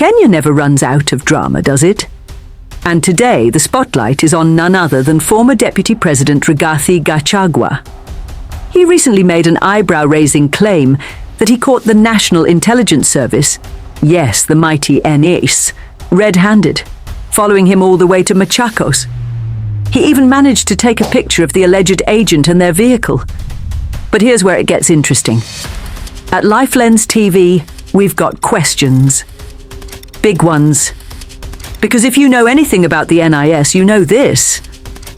Kenya never runs out of drama, does it? And today, the spotlight is on none other than former Deputy President Rigathi Gachagua. He recently made an eyebrow-raising claim that he caught the National Intelligence Service, yes, the mighty NIS, red-handed, following him all the way to Machakos. He even managed to take a picture of the alleged agent and their vehicle. But here's where it gets interesting. At LifeLens TV, we've got questions. Big ones. Because if you know anything about the NIS, you know this.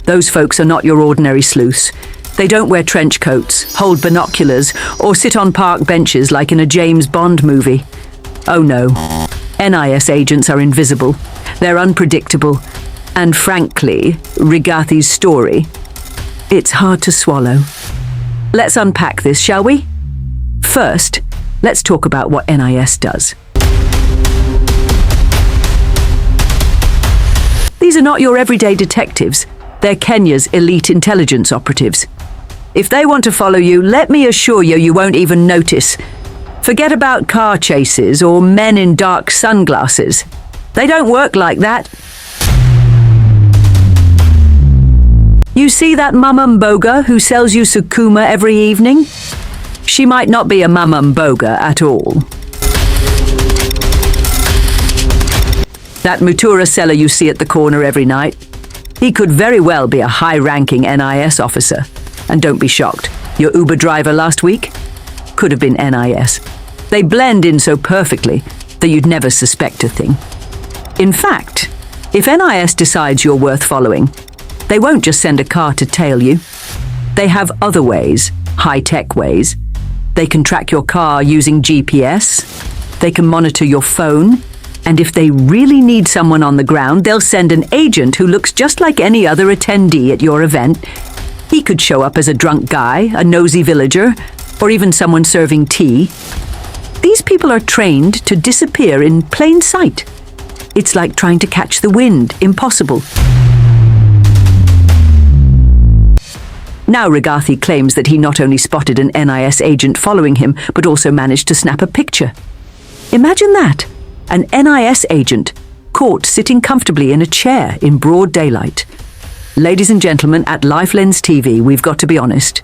Those folks are not your ordinary sleuths. They don't wear trench coats, hold binoculars, or sit on park benches like in a James Bond movie. Oh no. NIS agents are invisible. They're unpredictable. And frankly, Rigathi's story, it's hard to swallow. Let's unpack this, shall we? First, let's talk about what NIS does. These are not your everyday detectives. They're Kenya's elite intelligence operatives. If they want to follow you, let me assure you, you won't even notice. Forget about car chases or men in dark sunglasses. They don't work like that. You see that mama mboga who sells you sukuma every evening? She might not be a mama mboga at all. That Mutura seller you see at the corner every night, he could very well be a high-ranking NIS officer. And don't be shocked, your Uber driver last week could have been NIS. They blend in so perfectly that you'd never suspect a thing. In fact, if NIS decides you're worth following, they won't just send a car to tail you. They have other ways, high-tech ways. They can track your car using GPS. They can monitor your phone. And if they really need someone on the ground, they'll send an agent who looks just like any other attendee at your event. He could show up as a drunk guy, a nosy villager, or even someone serving tea. These people are trained to disappear in plain sight. It's like trying to catch the wind. Impossible. Now Rigathi claims that he not only spotted an NIS agent following him, but also managed to snap a picture. Imagine that. An NIS agent caught sitting comfortably in a chair in broad daylight. Ladies and gentlemen, at LifeLens TV, we've got to be honest.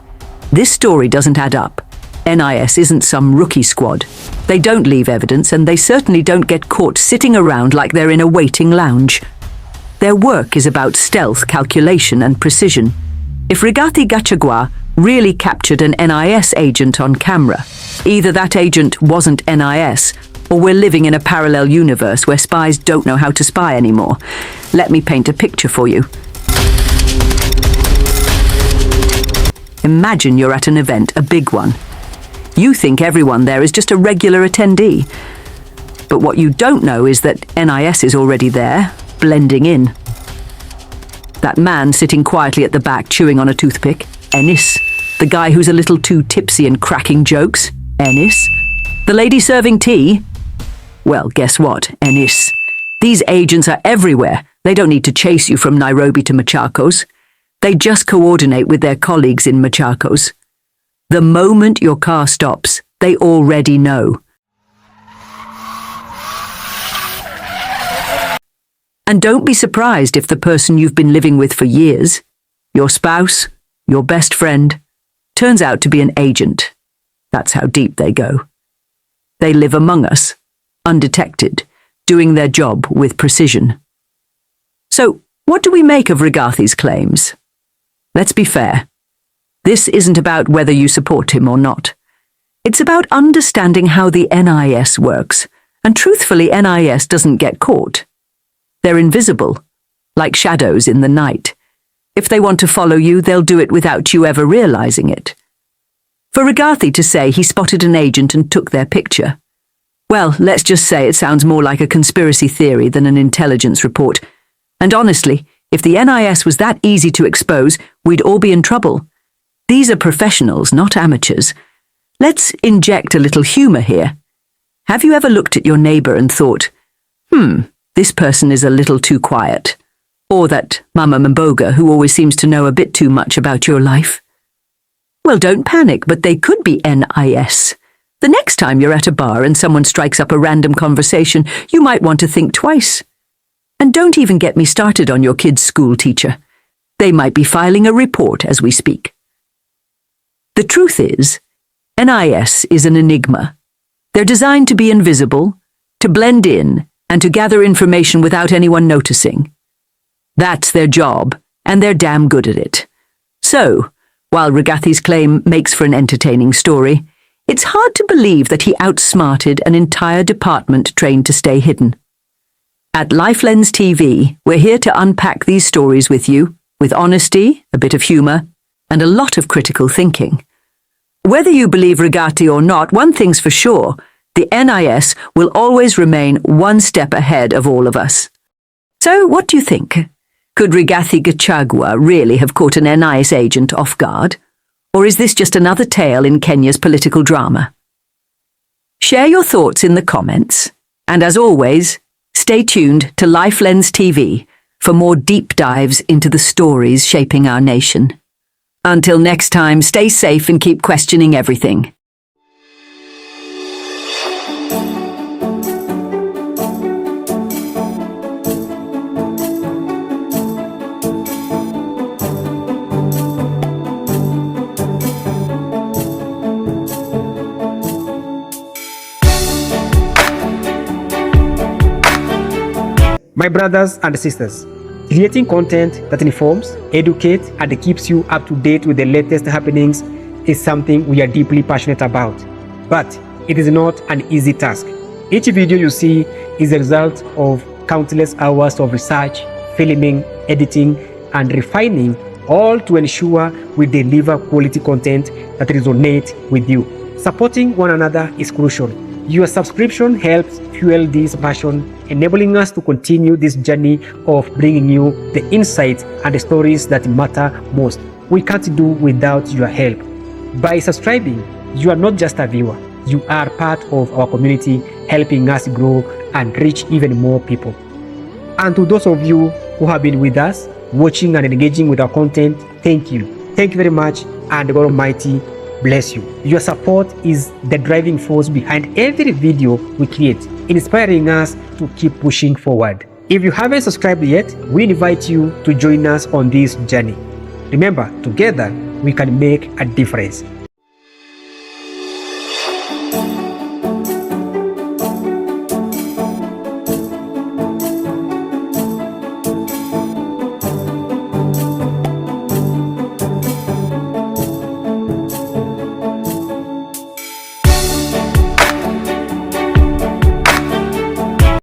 This story doesn't add up. NIS isn't some rookie squad. They don't leave evidence, and they certainly don't get caught sitting around like they're in a waiting lounge. Their work is about stealth, calculation, and precision. If Rigathi Gachagua really captured an NIS agent on camera, either that agent wasn't NIS, or we're living in a parallel universe where spies don't know how to spy anymore. Let me paint a picture for you. Imagine you're at an event, a big one. You think everyone there is just a regular attendee. But what you don't know is that NIS is already there, blending in. That man sitting quietly at the back chewing on a toothpick, NIS. The guy who's a little too tipsy and cracking jokes, NIS. The lady serving tea? Well, guess what, NIS. These agents are everywhere. They don't need to chase you from Nairobi to Machakos. They just coordinate with their colleagues in Machakos. The moment your car stops, they already know. And don't be surprised if the person you've been living with for years, your spouse, your best friend, turns out to be an agent. That's how deep they go. They live among us, undetected, doing their job with precision. So, what do we make of Rigathi's claims? Let's be fair. This isn't about whether you support him or not. It's about understanding how the NIS works. And truthfully, NIS doesn't get caught. They're invisible, like shadows in the night. If they want to follow you, they'll do it without you ever realizing it. For Rigathi to say he spotted an agent and took their picture, well, let's just say it sounds more like a conspiracy theory than an intelligence report. And honestly, if the NIS was that easy to expose, we'd all be in trouble. These are professionals, not amateurs. Let's inject a little humor here. Have you ever looked at your neighbor and thought, this person is a little too quiet? Or that Mama Mboga who always seems to know a bit too much about your life? Well, don't panic, but they could be NIS. The next time you're at a bar and someone strikes up a random conversation, you might want to think twice. And don't even get me started on your kid's school teacher. They might be filing a report as we speak. The truth is, NIS is an enigma. They're designed to be invisible, to blend in, and to gather information without anyone noticing. That's their job, and they're damn good at it. So, while Rigathi's claim makes for an entertaining story, it's hard to believe that he outsmarted an entire department trained to stay hidden. At LifeLens TV, we're here to unpack these stories with you, with honesty, a bit of humour, and a lot of critical thinking. Whether you believe Rigathi or not, one thing's for sure, the NIS will always remain one step ahead of all of us. So, what do you think? Could Rigathi Gachagua really have caught an NIS agent off guard? Or is this just another tale in Kenya's political drama? Share your thoughts in the comments, and as always, stay tuned to LifeLens TV for more deep dives into the stories shaping our nation. Until next time, stay safe and keep questioning everything. My brothers and sisters, creating content that informs, educates, and keeps you up to date with the latest happenings is something we are deeply passionate about. But it is not an easy task. Each video you see is a result of countless hours of research, filming, editing, and refining, all to ensure we deliver quality content that resonates with you. Supporting one another is crucial. Your subscription helps fuel this passion, enabling us to continue this journey of bringing you the insights and the stories that matter most. We can't do without your help. By subscribing, you are not just a viewer, you are part of our community, helping us grow and reach even more people. And to those of you who have been with us, watching and engaging with our content, thank you. Thank you very much, and God Almighty bless you. Your support is the driving force behind every video we create, inspiring us to keep pushing forward. If you haven't subscribed yet, we invite you to join us on this journey. Remember, together we can make a difference.